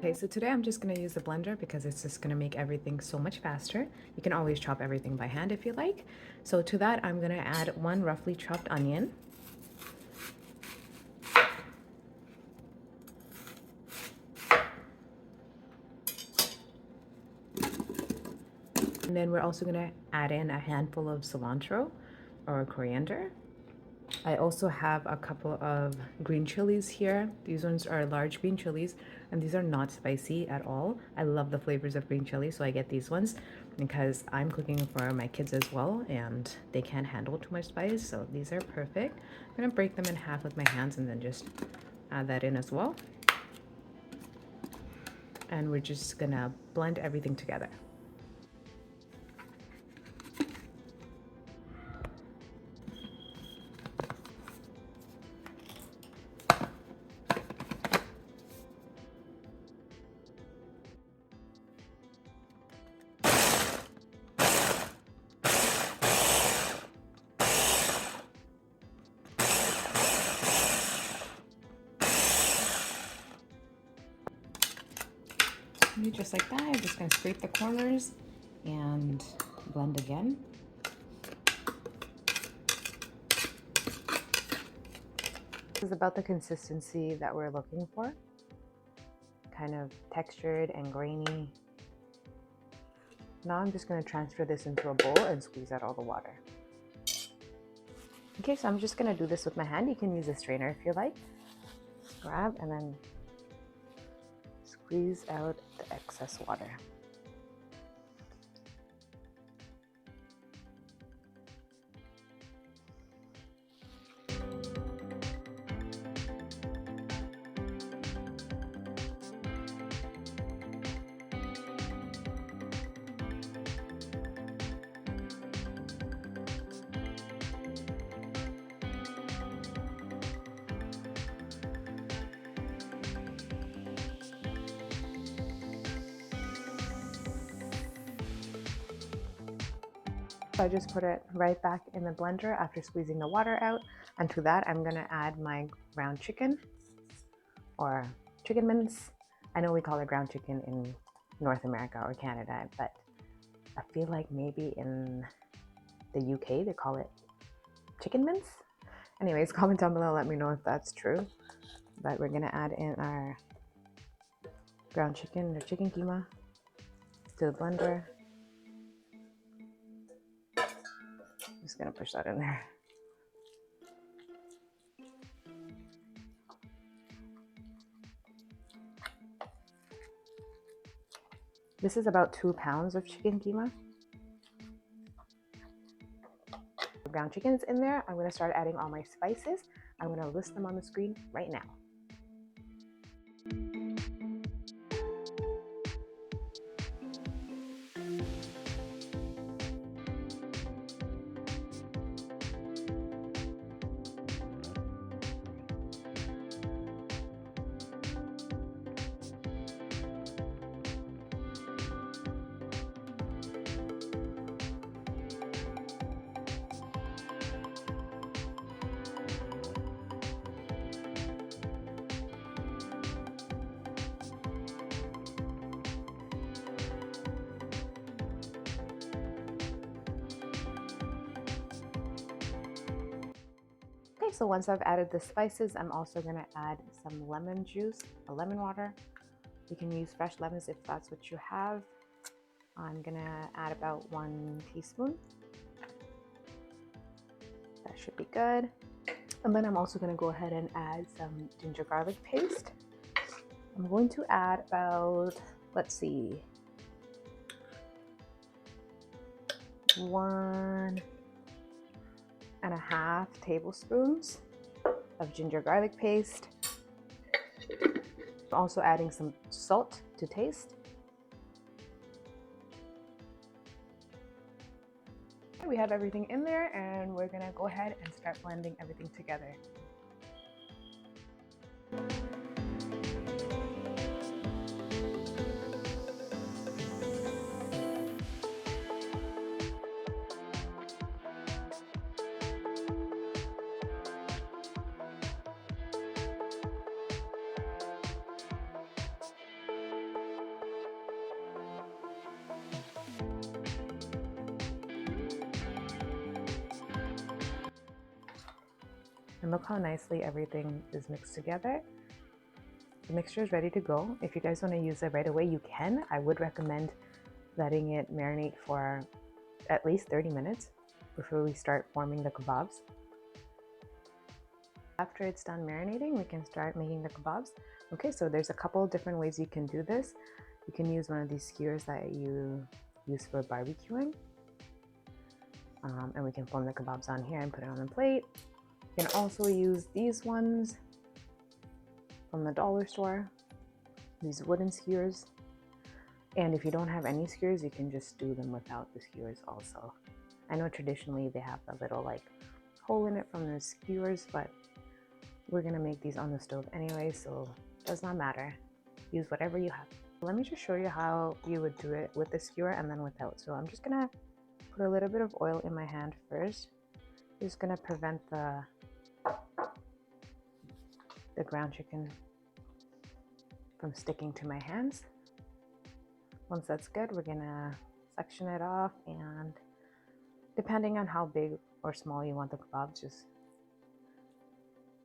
Okay, so today I'm just going to use the blender because it's just going to make everything so much faster. You can always chop everything by hand if you like. So to that, I'm going to add one roughly chopped onion. And then we're also going to add in a handful of cilantro or coriander. I also have a couple of green chilies here. These ones are large green chilies and these are not spicy at all. I love the flavors of green chili, so I get these ones because I'm cooking for my kids as well and they can't handle too much spice, so these are perfect. I'm gonna break them in half with my hands and then just add that in as well. And we're just gonna blend everything together. Just like that, I'm just going to scrape the corners and blend again. This is about the consistency that we're looking for. Kind of textured and grainy. Now I'm just going to transfer this into a bowl and squeeze out all the water. Okay, so I'm just going to do this with my hand. You can use a strainer if you like. Just grab and then squeeze out the excess water. I just put it right back in the blender after squeezing the water out, and to that I'm gonna add my ground chicken or chicken mince. I know we call it ground chicken in North America or Canada, but I feel like maybe in the UK they call it chicken mince. Anyways, comment down below, let me know if that's true. But we're gonna add in our ground chicken or chicken keema to the blender. Just gonna push that in there. This is about 2 pounds of chicken keema. Ground chicken's in there. I'm gonna start adding all my spices. I'm gonna list them on the screen right now. Okay, so once I've added the spices, I'm also gonna add some lemon juice, a lemon water. You can use fresh lemons if that's what you have. I'm gonna add about 1 teaspoon. That should be good. And then I'm also gonna go ahead and add some ginger garlic paste. I'm going to add about, let's see, 1.5 tablespoons of ginger garlic paste. Also adding some salt to taste. We have everything in there and we're gonna go ahead and start blending everything together. And look how nicely everything is mixed together. The mixture is ready to go. If you guys want to use it right away, you can. I would recommend letting it marinate for at least 30 minutes before we start forming the kebabs. After it's done marinating, we can start making the kebabs. Okay, so there's a couple different ways you can do this. You can use one of these skewers that you use for barbecuing. And we can form the kebabs on here and put it on the plate. You can also use these ones from the dollar store, these wooden skewers. And if you don't have any skewers, you can just do them without the skewers also. I know traditionally they have a little like hole in it from the skewers, but we're gonna make these on the stove anyway, so it does not matter. Use whatever you have. Let me just show you how you would do it with the skewer and then without. So I'm just gonna put a little bit of oil in my hand first. Just gonna prevent the ground chicken from sticking to my hands. Once that's good, we're gonna section it off, and depending on how big or small you want the kebabs, just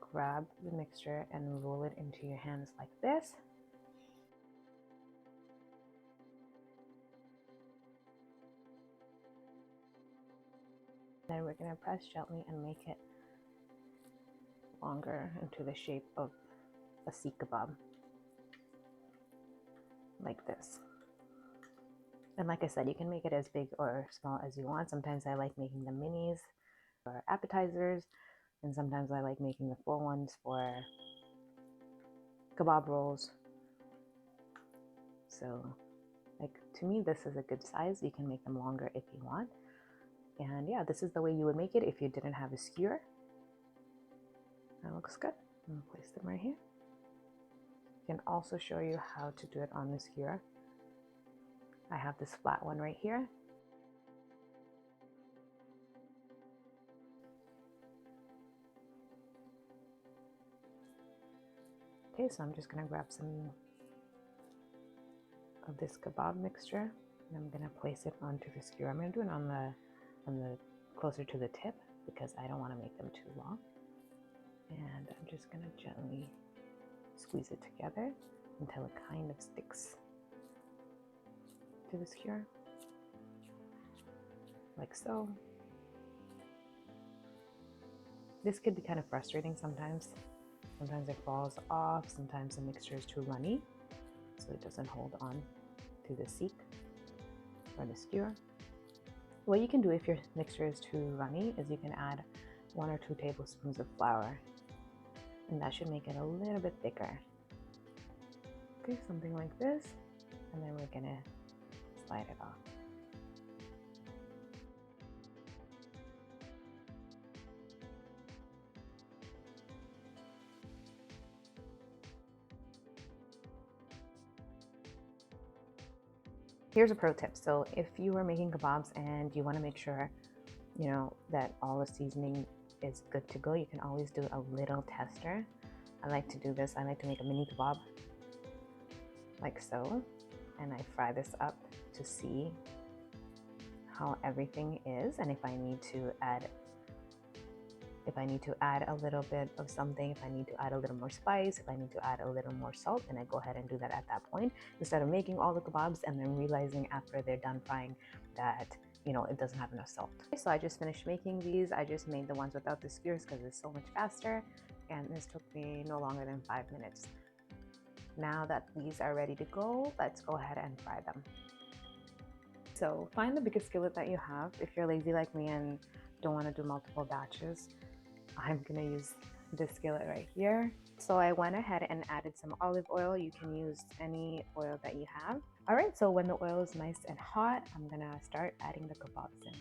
grab the mixture and roll it into your hands like this. Then we're gonna press gently and make it longer into the shape of a Seekh kebab, like this. And like I said, you can make it as big or small as you want. Sometimes I like making the minis for appetizers, and sometimes I like making the full ones for kebab rolls. So like, to me, this is a good size. You can make them longer if you want. And yeah, this is the way you would make it if you didn't have a skewer. That looks good. I'm gonna place them right here. I can also show you how to do it on the skewer. I have this flat one right here. Okay, so I'm just gonna grab some of this kebab mixture and I'm gonna place it onto the skewer. I'm gonna do it on the closer to the tip because I don't want to make them too long. And I'm just gonna gently squeeze it together until it kind of sticks to the skewer, like so. This could be kind of frustrating sometimes. Sometimes it falls off, sometimes the mixture is too runny, so it doesn't hold on to the Seekh or the skewer. What you can do if your mixture is too runny is you can add 1 or 2 tablespoons of flour, and that should make it a little bit thicker. Okay, something like this, and then we're gonna slide it off. Here's a pro tip. So if you are making kebabs and you want to make sure, you know, that all the seasoning is good to go, you can always do a little tester. I like to do this. I like to make a mini kebab, like so, and I fry this up to see how everything is, and if I need to add a little bit of something, if I need to add a little more spice, if I need to add a little more salt, then I go ahead and do that at that point, instead of making all the kebabs and then realizing after they're done frying that, you know, it doesn't have enough salt. So I just finished making these. I just made the ones without the skewers because it's so much faster, and this took me no longer than 5 minutes. Now that these are ready to go, let's go ahead and fry them. So find the biggest skillet that you have. If you're lazy like me and don't want to do multiple batches, I'm gonna use this skillet right here. So I went ahead and added some olive oil. You can use any oil that you have. All right, so when the oil is nice and hot, I'm gonna start adding the kebabs in.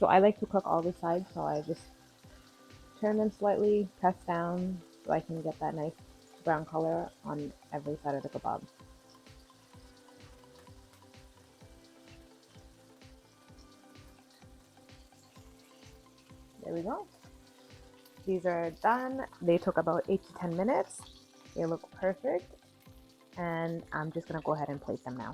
So I like to cook all the sides, so I just turn them slightly, press down so I can get that nice brown color on every side of the kebab. There we go. These are done. They took about 8 to 10 minutes. They look perfect. And I'm just gonna go ahead and plate them now.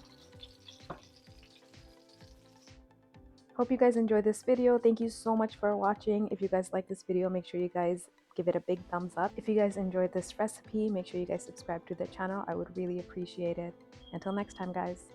Hope you guys enjoyed this video. Thank you so much for watching. If you guys like this video, make sure you guys give it a big thumbs up. If you guys enjoyed this recipe, make sure you guys subscribe to the channel. I would really appreciate it. Until next time, guys.